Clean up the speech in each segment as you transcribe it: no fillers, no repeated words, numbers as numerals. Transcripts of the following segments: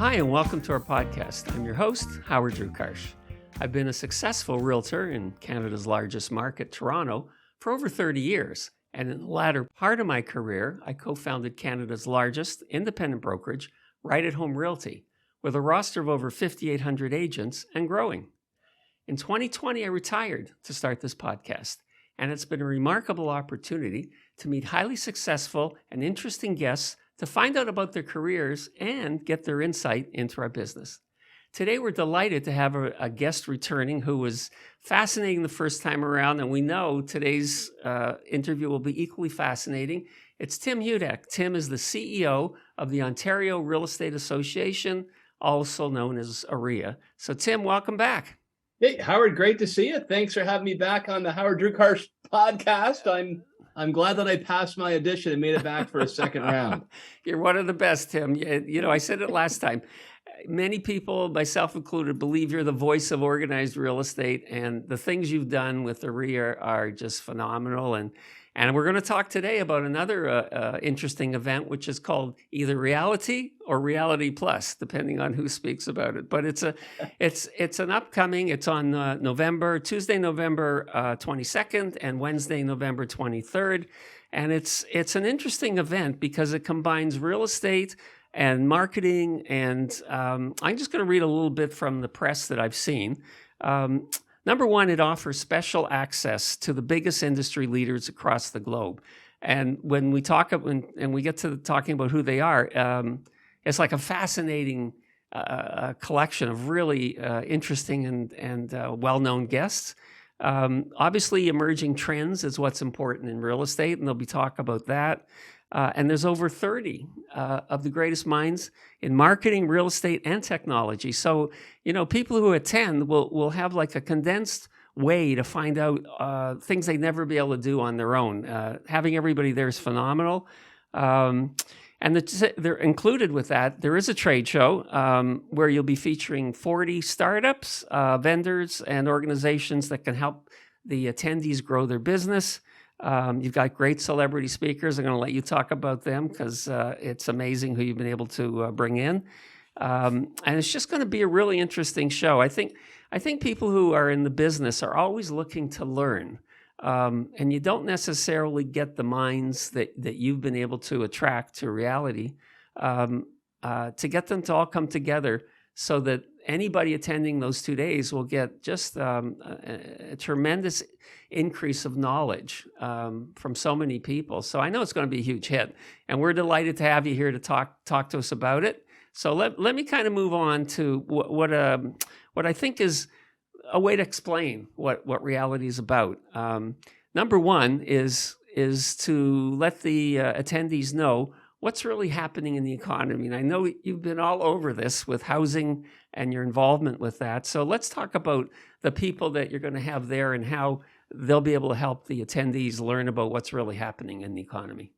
Hi, and welcome to our podcast. I'm your host, Howard Drukarsh. I've been a successful realtor in Canada's largest market, Toronto, for over 30 years. And in the latter part of my career, I co-founded Canada's largest independent brokerage, Right at Home Realty, with a roster of over 5,800 agents and growing. In 2020, I retired to start this podcast, and it's been a remarkable opportunity to meet highly successful and interesting guests to find out about their careers and get their insight into our business. Today, we're delighted to have a guest returning who was fascinating the first time around, and we know today's interview will be equally fascinating. It's Tim Hudak. Tim is the CEO of the Ontario Real Estate Association, also known as OREA. So, Tim, welcome back. Hey, Howard, great to see you. Thanks for having me back on the Howard Drukarsh podcast. I'm glad that I passed my audition and made it back for a second round. You're one of the best, Tim. You know, I said it last time. Many people, myself included, believe you're the voice of organized real estate, and the things you've done with OREA are just phenomenal. And we're going to talk today about another interesting event, which is called either Reality or Reality Plus, depending on who speaks about it. But it's an upcoming. It's on Tuesday, November 22nd, and Wednesday, November 23rd. And it's an interesting event because it combines real estate and marketing. And I'm just going to read a little bit from the press that I've seen. Number one, it offers special access to the biggest industry leaders across the globe. And when we get to talking about who they are, it's like a fascinating collection of really interesting and well-known guests. Obviously, emerging trends is what's important in real estate, and there'll be talk about that. And there's over 30 of the greatest minds in marketing, real estate, and technology. So, you know, people who attend will have like a condensed way to find out things they'd never be able to do on their own. Having everybody there is phenomenal. And they're included with that. There is a trade show where you'll be featuring 40 startups, vendors, and organizations that can help the attendees grow their business. You've got great celebrity speakers. I'm going to let you talk about them because it's amazing who you've been able to bring in. And it's just going to be a really interesting show. I think people who are in the business are always looking to learn. And you don't necessarily get the minds that you've been able to attract to Reality to get them to all come together so that anybody attending those 2 days will get just a tremendous increase of knowledge from so many people. So I know it's going to be a huge hit, and we're delighted to have you here to talk to us about it. So let me kind of move on to what I think is a way to explain what Reality is about. Number one is to let the attendees know what's really happening in the economy. And I know you've been all over this with housing and your involvement with that. So let's talk about the people that you're going to have there and how they'll be able to help the attendees learn about what's really happening in the economy.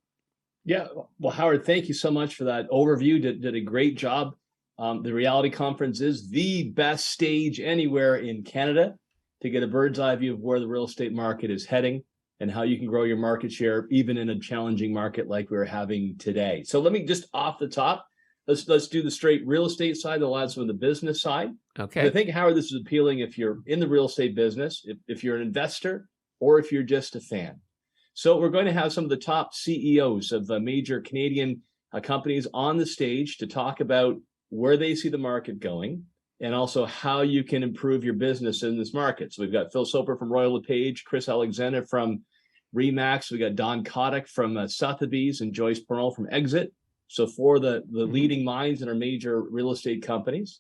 Yeah, well, Howard, thank you so much for that overview. Did a great job. The Reality Conference is the best stage anywhere in Canada to get a bird's eye view of where the real estate market is heading and how you can grow your market share, even in a challenging market like we're having today. So let me just off the top, let's do the straight real estate side, the last one, the business side. Okay. I think, Howard, this is appealing if you're in the real estate business, if you're an investor, or if you're just a fan. So we're going to have some of the top CEOs of major Canadian companies on the stage to talk about where they see the market going and also how you can improve your business in this market. So we've got Phil Soper from Royal LePage, Chris Alexander from Remax. We got Don Kotick from Sotheby's and Joyce Pearl from Exit. So for the leading minds in our major real estate companies.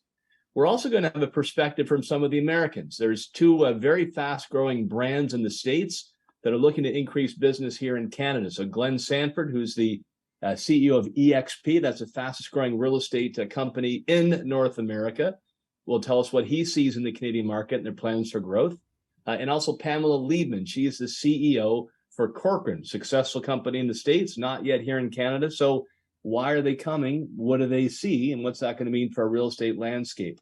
We're also going to have a perspective from some of the Americans. There's two very fast growing brands in the States that are looking to increase business here in Canada. So Glenn Sanford, who's the CEO of EXP, that's the fastest growing real estate company in North America, will tell us what he sees in the Canadian market and their plans for growth. And also Pamela Liebman, she is the CEO for Corcoran, successful company in the States, not yet here in Canada. So why are they coming? What do they see? And what's that going to mean for our real estate landscape?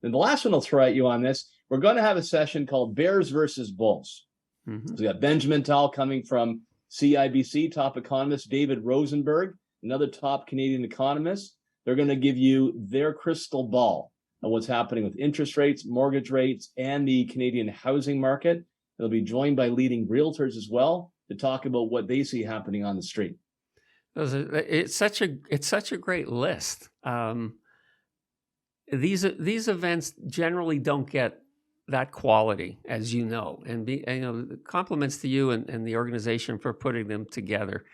And the last one I'll throw at you on this, we're going to have a session called Bears versus Bulls. Mm-hmm. So we got Benjamin Tal coming from CIBC, top economist, David Rosenberg, another top Canadian economist. They're going to give you their crystal ball on what's happening with interest rates, mortgage rates, and the Canadian housing market. They'll be joined by leading realtors as well to talk about what they see happening on the street. It's such a great list. These events generally don't get that quality, as you know, and compliments to you and the organization for putting them together.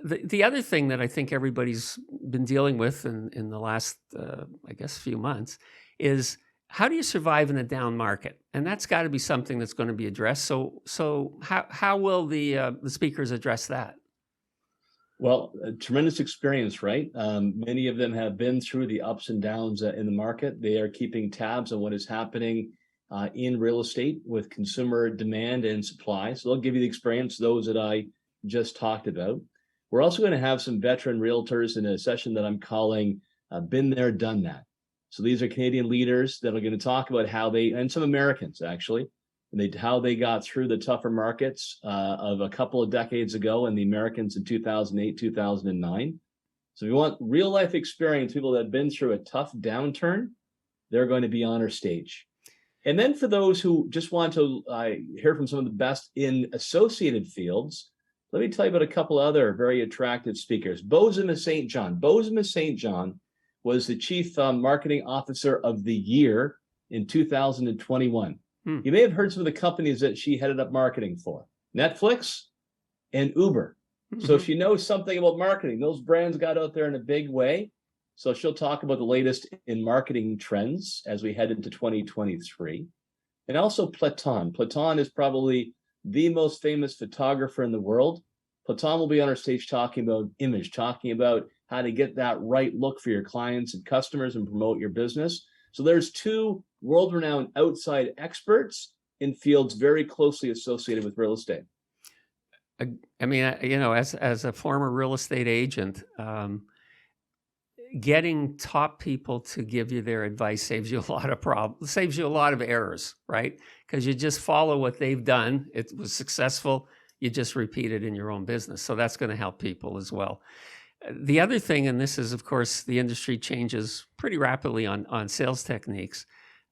The other thing that I think everybody's been dealing with in the last, I guess, few months is how do you survive in a down market? And that's got to be something that's going to be addressed. So how will the speakers address that? Well, a tremendous experience, right? Many of them have been through the ups and downs in the market. They are keeping tabs on what is happening in real estate with consumer demand and supply. So they'll give you the experience, those that I just talked about. We're also going to have some veteran realtors in a session that I'm calling Been There, Done That. So these are Canadian leaders that are going to talk about how they, and some Americans actually, and how they got through the tougher markets of a couple of decades ago, and the Americans in 2008, 2009. So if you want real life experience, people that have been through a tough downturn, they're going to be on our stage. And then for those who just want to hear from some of the best in associated fields, let me tell you about a couple other very attractive speakers. Bozema St. John. Bozema St. John was the Chief Marketing Officer of the Year in 2021. You may have heard some of the companies that she headed up marketing for. Netflix and Uber. So she knows something about marketing. Those brands got out there in a big way. So she'll talk about the latest in marketing trends as we head into 2023. And also Platon. Platon is probably the most famous photographer in the world. Platon will be on our stage talking about image, talking about how to get that right look for your clients and customers and promote your business. So there's two world-renowned outside experts in fields very closely associated with real estate. I mean, as a former real estate agent, getting top people to give you their advice saves you a lot of problems, saves you a lot of errors, right? Because you just follow what they've done. It was successful. You just repeat it in your own business. So that's going to help people as well. The other thing, and this is, of course, the industry changes pretty rapidly on sales techniques.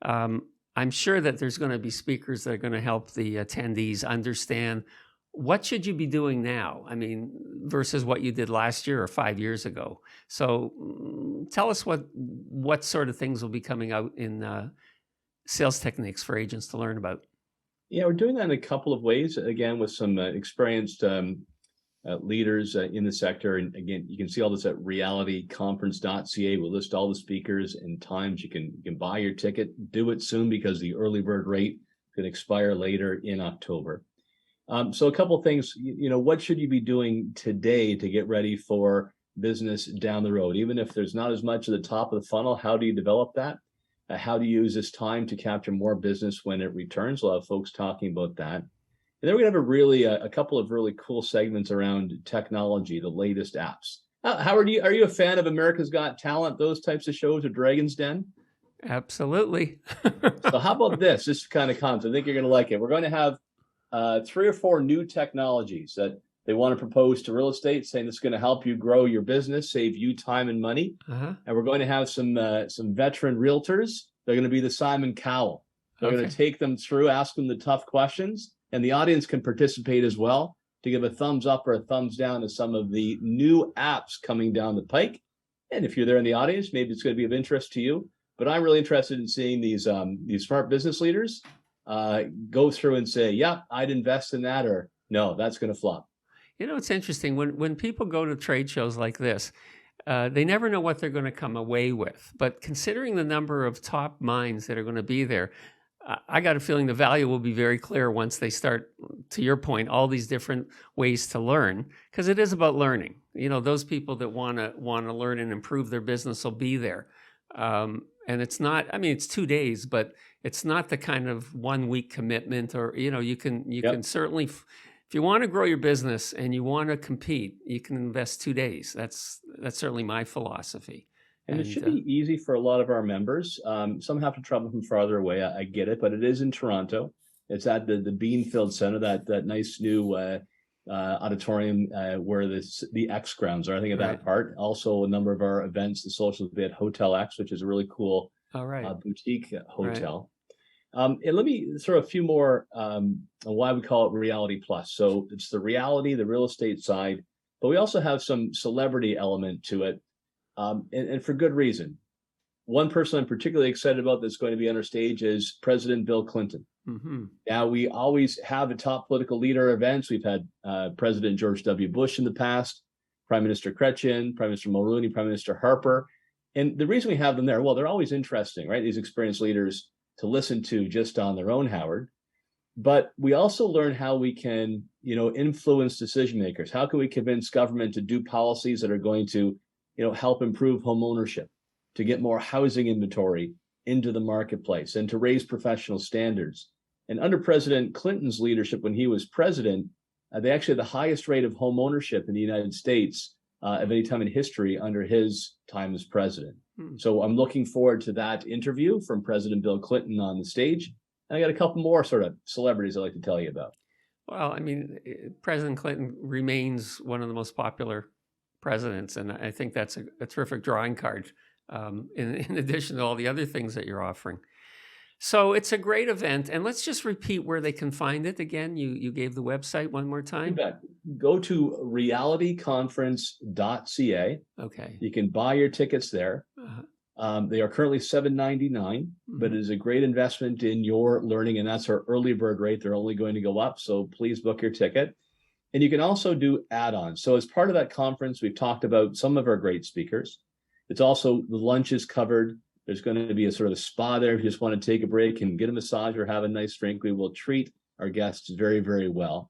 I'm sure that there's going to be speakers that are going to help the attendees understand what should you be doing now? I mean, versus what you did last year or 5 years ago. So tell us what sort of things will be coming out in sales techniques for agents to learn about. Yeah, we're doing that in a couple of ways, again, with some experienced leaders in the sector. And again, you can see all this at realityconference.ca. We'll list all the speakers and times. You can buy your ticket. Do it soon because the early bird rate could expire later in October. So a couple of things, what should you be doing today to get ready for business down the road? Even if there's not as much at the top of the funnel, how do you develop that? How do you use this time to capture more business when it returns? We'll have folks talking about that. And then we're going to have a couple of really cool segments around technology, the latest apps. Howard, are you a fan of America's Got Talent, those types of shows, or Dragon's Den? Absolutely. So how about this? This kind of concept. I think you're going to like it. We're going to have 3 or 4 new technologies that they want to propose to real estate, saying it's going to help you grow your business, save you time and money. And we're going to have some veteran realtors. They're going to be the Simon Cowell. They're going to take them through, ask them the tough questions, and the audience can participate as well to give a thumbs up or a thumbs down to some of the new apps coming down the pike. And if you're there in the audience, maybe it's going to be of interest to you. But I'm really interested in seeing these smart business leaders go through and say, yeah, I'd invest in that, or no, that's going to flop. It's interesting when people go to trade shows like this, they never know what they're going to come away with. But considering the number of top minds that are going to be there, I got a feeling the value will be very clear once they start, to your point, all these different ways to learn, because it is about learning. Those people that want to learn and improve their business will be there. And it's not, it's 2 days, but it's not the kind of 1 week commitment, or, you can certainly, if you want to grow your business and you want to compete, you can invest 2 days. That's certainly my philosophy. And it should be easy for a lot of our members. Some have to travel from farther away. I get it, but it is in Toronto. It's at the Beanfield Center, that nice new auditorium where the X grounds are. I think of Right. that part. Also, a number of our events, the socials, we had Hotel X, which is a really cool All right. boutique Right. hotel. And let me throw a few more on why we call it Reality Plus. So it's the reality, the real estate side, but we also have some celebrity element to it, and for good reason. One person I'm particularly excited about that's going to be on our stage is President Bill Clinton. Mm-hmm. Now, we always have a top political leader events. We've had President George W. Bush in the past, Prime Minister Chrétien, Prime Minister Mulroney, Prime Minister Harper. And the reason we have them there, well, they're always interesting, right? These experienced leaders to listen to just on their own, Howard. But we also learn how we can, influence decision makers. How can we convince government to do policies that are going to, help improve home ownership, to get more housing inventory into the marketplace, and to raise professional standards. And under President Clinton's leadership, when he was president, they actually had the highest rate of home ownership in the United States of any time in history under his time as president. So I'm looking forward to that interview from President Bill Clinton on the stage. And I got a couple more sort of celebrities I'd like to tell you about. Well, I mean, President Clinton remains one of the most popular presidents, and I think that's a terrific drawing card, in addition to all the other things that you're offering. So it's a great event, and let's just repeat where they can find it again. You gave the website one more time. You bet. Go to realityconference.ca. Okay. You can buy your tickets there. They are currently $7.99, but it is a great investment in your learning, and that's our early bird rate. They're only going to go up, so please book your ticket. And you can also do add-ons. So as part of that conference, we've talked about some of our great speakers. It's also, the lunch is covered. There's going to be a sort of a spa there. If you just want to take a break and get a massage or have a nice drink, we will treat our guests very, very well.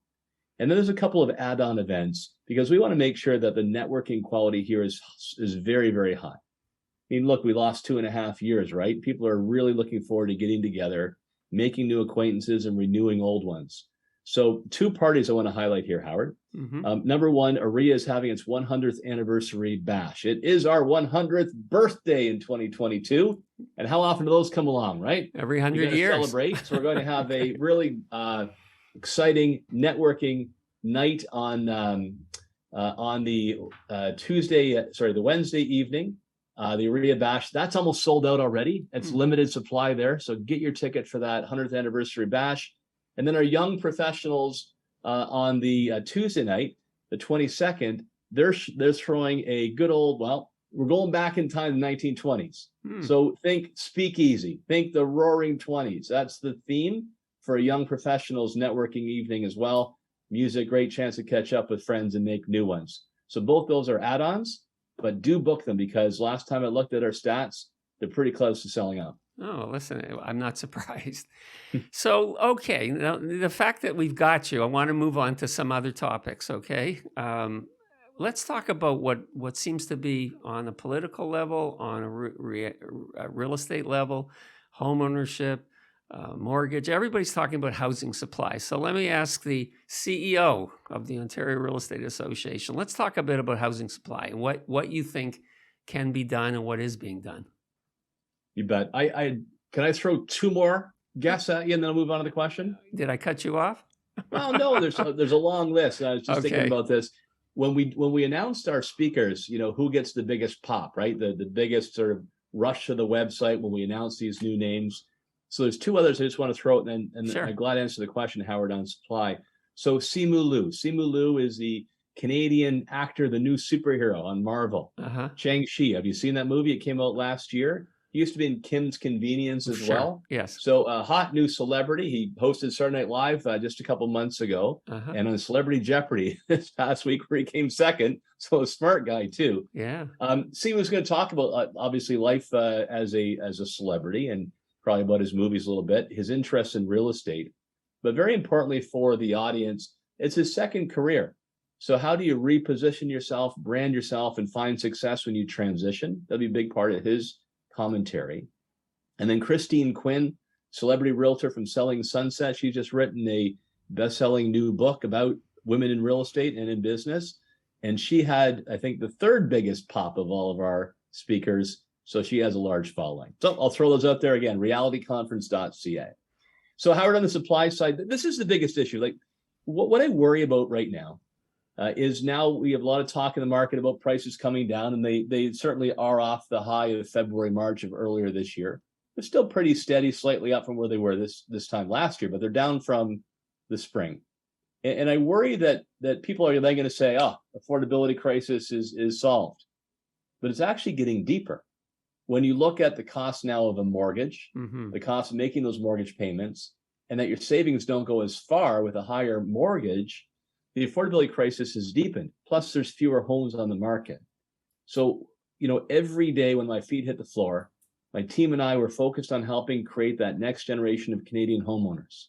And then there's a couple of add-on events because we want to make sure that the networking quality here is very, very high. I mean, look, we lost 2.5 years, right? People are really looking forward to getting together, making new acquaintances and renewing old ones. So 2 parties I want to highlight here, Howard. Number one, OREA is having its 100th anniversary bash. It is our 100th birthday in 2022. And how often do those come along, right? Every 100 years. Celebrate. So we're going to have a really exciting networking night on the the Wednesday evening. The OREA bash, that's almost sold out already. It's limited supply there. So get your ticket for that 100th anniversary bash. And then our young professionals on the Tuesday night, the 22nd, they're throwing a good old, well, we're going back in time, the 1920s. So think speakeasy, think the roaring 20s. That's the theme for a young professionals networking evening as well. Music, great chance to catch up with friends and make new ones. So both those are add-ons, but do book them because last time I looked at our stats, they're pretty close to selling out. Oh, listen, I'm not surprised. So, okay, now the fact that we've got you, I want to move on to some other topics, okay? Let's talk about what seems to be on a political level, on a real estate level, home ownership, mortgage. Everybody's talking about housing supply. So let me ask the CEO of the Ontario Real Estate Association. Let's talk a bit about housing supply and what you think can be done and what is being done. You bet. Can I throw 2 more guesses at you and then I'll move on to the question? Did I cut you off? Well, no, there's a long list. I was just thinking about this. When we announced our speakers, who gets the biggest pop, right? The biggest sort of rush to the website when we announce these new names. So there's 2 others I just want to throw out, and Sure. I'm glad to answer the question, Howard, on supply. So Simu Liu. Simu Liu is the Canadian actor, the new superhero on Marvel. Shang-Chi. Have you seen that movie? It came out last year. He used to be in Kim's Convenience as well. Yes. So a hot new celebrity. He hosted Saturday Night Live just a couple months ago, and on Celebrity Jeopardy this past week where he came second. So a smart guy too. Yeah. Simu's going to talk about obviously life as a celebrity and probably about his movies a little bit, his interest in real estate, but very importantly for the audience, it's his second career. So how do you reposition yourself, brand yourself, and find success when you transition? That'll be a big part of his commentary. And then Christine Quinn, celebrity realtor from Selling Sunset. She's just written a best-selling new book about women in real estate and in business. And she had, I think, the 3rd biggest pop of all of our speakers. So she has a large following. So I'll throw those out there again, realityconference.ca. So Howard, on the supply side, this is the biggest issue. Like what I worry about right now is now we have a lot of talk in the market about prices coming down, and they certainly are off the high of February, March of earlier this year. They're still pretty steady, slightly up from where they were this time last year, but they're down from the spring. And I worry that people are then going to say, oh, affordability crisis is solved. But it's actually getting deeper. When you look at the cost now of a mortgage, the cost of making those mortgage payments, and that your savings don't go as far with a higher mortgage, the affordability crisis has deepened. Plus, there's fewer homes on the market. So, every day when my feet hit the floor, my team and I were focused on helping create that next generation of Canadian homeowners.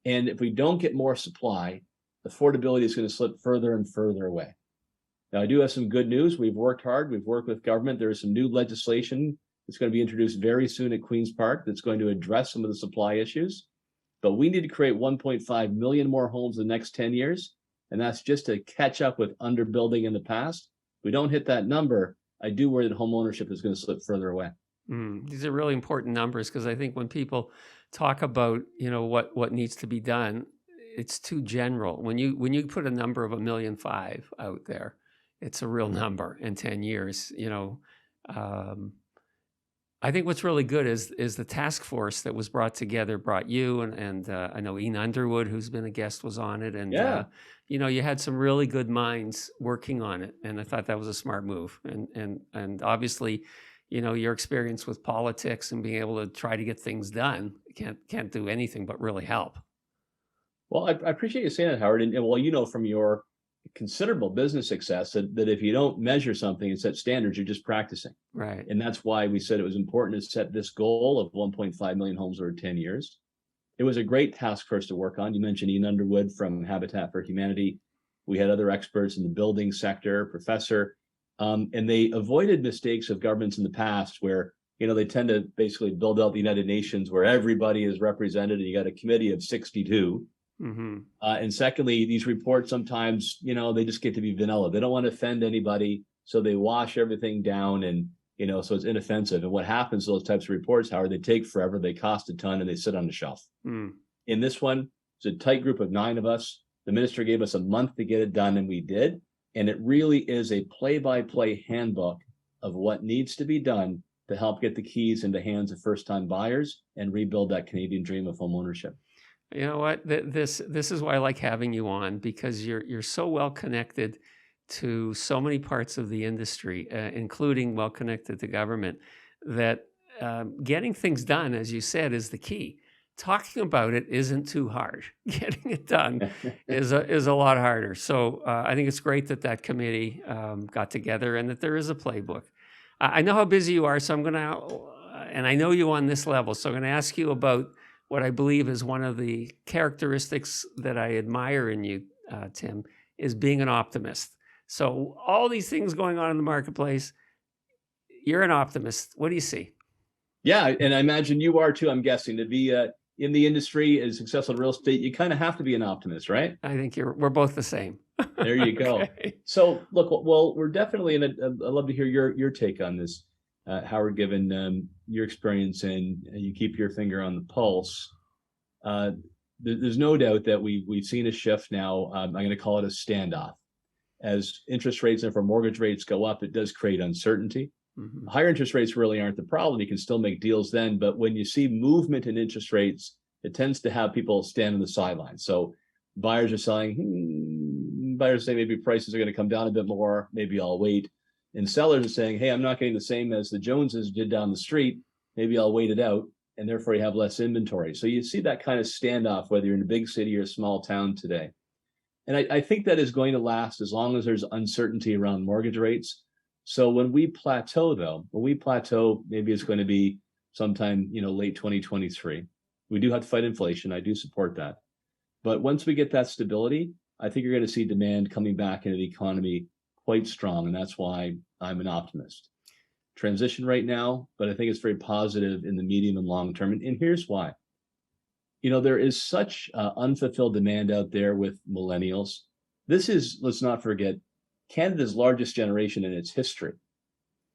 And if we don't get more supply, affordability is going to slip further and further away. Now, I do have some good news. We've worked hard. We've worked with government. There is some new legislation that's going to be introduced very soon at Queen's Park that's going to address some of the supply issues. But we need to create 1.5 million more homes in the next 10 years. And that's just to catch up with underbuilding in the past. If we don't hit that number, I do worry that home ownership is going to slip further away. These are really important numbers, because I think when people talk about, what needs to be done, it's too general. When you put a number of 1.5 million out there, it's a real number in 10 years. I think what's really good is the task force that was brought together, brought you and I know Ian Underwood, who's been a guest, was on it. And, you had some really good minds working on it. And I thought that was a smart move. And obviously, your experience with politics and being able to try to get things done can't do anything but really help. Well, I appreciate you saying that, Howard. And well, from your considerable business success that if you don't measure something and set standards, you're just practicing. Right. And that's why we said it was important to set this goal of 1.5 million homes over 10 years. It was a great task force to work on. You mentioned Ian Underwood from Habitat for Humanity. We had other experts in the building sector, professor, and they avoided mistakes of governments in the past where, they tend to basically build out the United Nations where everybody is represented and you got a committee of 62. And secondly, these reports sometimes, they just get to be vanilla. They don't want to offend anybody, so they wash everything down, and so it's inoffensive. And what happens to those types of reports, Howard, they take forever, they cost a ton, and they sit on the shelf. In this one, it's a tight group of 9 of us. The minister gave us a month to get it done, and we did. And it really is a play-by-play handbook of what needs to be done to help get the keys into hands of first-time buyers and rebuild that Canadian dream of home ownership. You know what? This is why I like having you on, because you're so well connected to so many parts of the industry, including well connected to government, that getting things done, as you said, is the key. Talking about it isn't too hard. Getting it done is a lot harder. So I think it's great that committee got together and that there is a playbook. I know how busy you are, so I'm going to, and I know you on this level, so I'm going to ask you about what I believe is one of the characteristics that I admire in you, Tim, is being an optimist. So all these things going on in the marketplace, you're an optimist. What do you see? Yeah, and I imagine you are too, I'm guessing. To be in the industry as successful in real estate, you kind of have to be an optimist, right? I think we're both the same. There you go. Okay. So look, well, we're definitely I'd love to hear your take on this. Howard, given your experience and you keep your finger on the pulse, there's no doubt that we've seen a shift now. I'm going to call it a standoff. As interest rates and if our mortgage rates go up, it does create uncertainty. Higher interest rates really aren't the problem. You can still make deals then. But when you see movement in interest rates, it tends to have people stand on the sidelines. So buyers are selling, buyers say maybe prices are going to come down a bit more. Maybe I'll wait. And sellers are saying, hey, I'm not getting the same as the Joneses did down the street. Maybe I'll wait it out. And therefore you have less inventory. So you see that kind of standoff, whether you're in a big city or a small town today. And I think that is going to last as long as there's uncertainty around mortgage rates. So when we plateau, maybe it's going to be sometime, late 2023. We do have to fight inflation. I do support that. But once we get that stability, I think you're going to see demand coming back into the economy quite strong. And that's why I'm an optimist. Transition right now, but I think it's very positive in the medium and long term. And here's why. There is such unfulfilled demand out there with millennials. This is, let's not forget, Canada's largest generation in its history.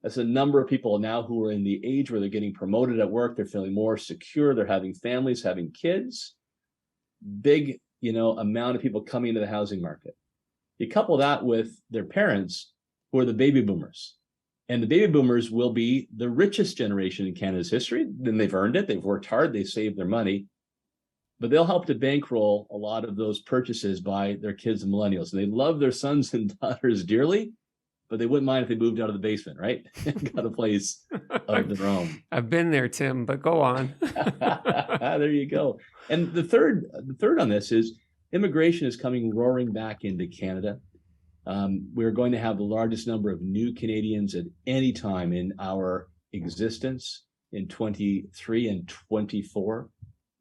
That's a number of people now who are in the age where they're getting promoted at work. They're feeling more secure. They're having families, having kids. Big, amount of people coming into the housing market. You couple that with their parents, who are the baby boomers. And the baby boomers will be the richest generation in Canada's history. Then they've earned it. They've worked hard. They saved their money. But they'll help to bankroll a lot of those purchases by their kids and millennials. And they love their sons and daughters dearly, but they wouldn't mind if they moved out of the basement, right? Got a place of their own. I've been there, Tim, but go on. There you go. And the third on this is immigration is coming roaring back into Canada. We're going to have the largest number of new Canadians at any time in our existence in 23 and 24.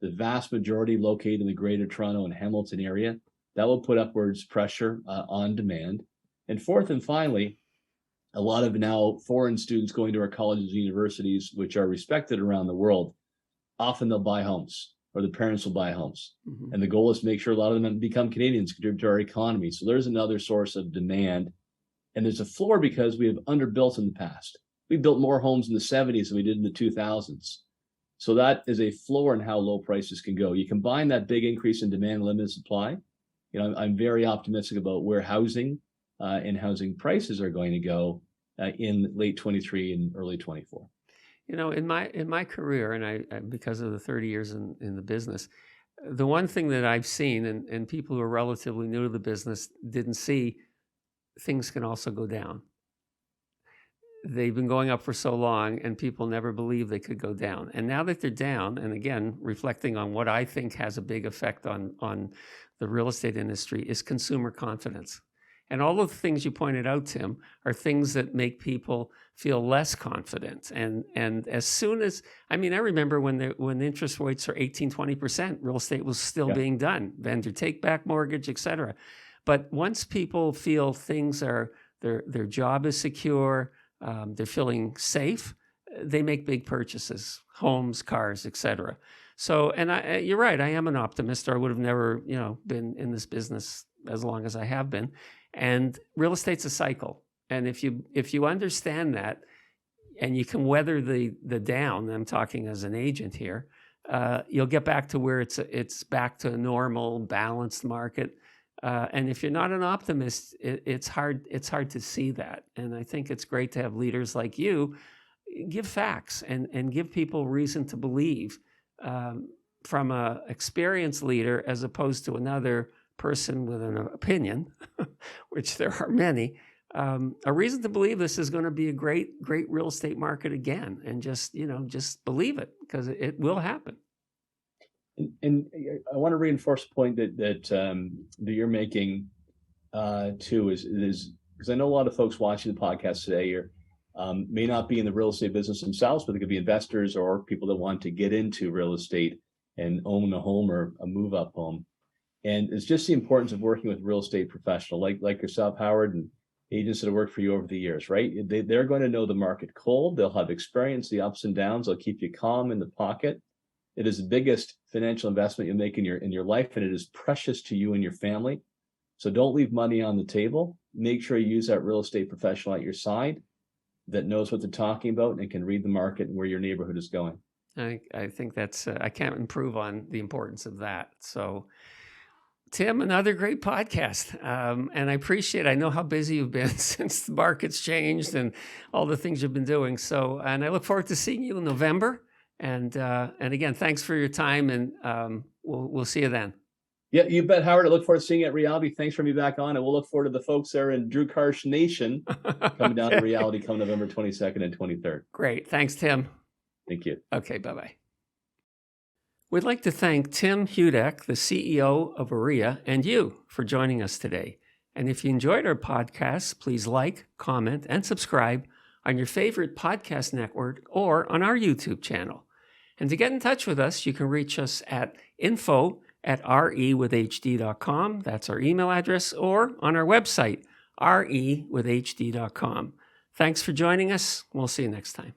The vast majority located in the Greater Toronto and Hamilton area. That will put upwards pressure on demand. And fourth and finally, a lot of now foreign students going to our colleges and universities, which are respected around the world, often they'll buy homes, or the parents will buy homes. Mm-hmm. And the goal is to make sure a lot of them become Canadians, contribute to our economy. So there's another source of demand. And there's a floor because we have underbuilt in the past. We built more homes in the 70s than we did in the 2000s. So that is a floor in how low prices can go. You combine that big increase in demand and limited supply. I'm very optimistic about where housing and housing prices are going to go in late 23 and early 24. In my career, and I because of the 30 years in the business, the one thing that I've seen, and people who are relatively new to the business didn't see, things can also go down. They've been going up for so long, and people never believed they could go down. And now that they're down, and again, reflecting on what I think has a big effect on the real estate industry, is consumer confidence. And all of the things you pointed out, Tim, are things that make people feel less confident. And as soon as, I remember when interest rates are 18, 20%, real estate was still being done, vendor take-back mortgage, et cetera. But once people feel things are, their job is secure, they're feeling safe, they make big purchases, homes, cars, et cetera. So, and you're right, I am an optimist, or I would have never, been in this business as long as I have been. And real estate's a cycle. And if you understand that, and you can weather the down, I'm talking as an agent here, you'll get back to where it's back to a normal, balanced market. And if you're not an optimist, it's hard to see that. And I think it's great to have leaders like you give facts and give people reason to believe from an experienced leader as opposed to another person with an opinion, which there are many, a reason to believe this is going to be a great real estate market again. And just believe it, because it will happen. And I want to reinforce the point that you're making too, is because I know a lot of folks watching the podcast today may not be in the real estate business themselves, but they could be investors or people that want to get into real estate and own a home or a move-up home. And it's just the importance of working with real estate professional like yourself, Howard, and agents that have worked for you over the years, right? They're going to know the market cold. They'll have experience, the ups and downs. They'll keep you calm in the pocket. It is the biggest financial investment you make in your life, and it is precious to you and your family. So don't leave money on the table. Make sure you use that real estate professional at your side that knows what they're talking about and can read the market and where your neighborhood is going. I think that's, I can't improve on the importance of that. So, Tim, another great podcast. And I appreciate, I know how busy you've been since the market's changed and all the things you've been doing. So, and I look forward to seeing you in November. And again, thanks for your time, and we'll see you then. Yeah, you bet, Howard. I look forward to seeing you at Reality. Thanks for me back on, and we'll look forward to the folks there in Drukarsh Nation coming down to Reality come November 22nd and 23rd. Great. Thanks, Tim. Thank you. Okay, bye-bye. We'd like to thank Tim Hudak, the CEO of OREA, and you for joining us today. And if you enjoyed our podcast, please like, comment, and subscribe on your favorite podcast network or on our YouTube channel. And to get in touch with us, you can reach us at info@rewithhd.com. That's our email address, or on our website, rewithhd.com. Thanks for joining us. We'll see you next time.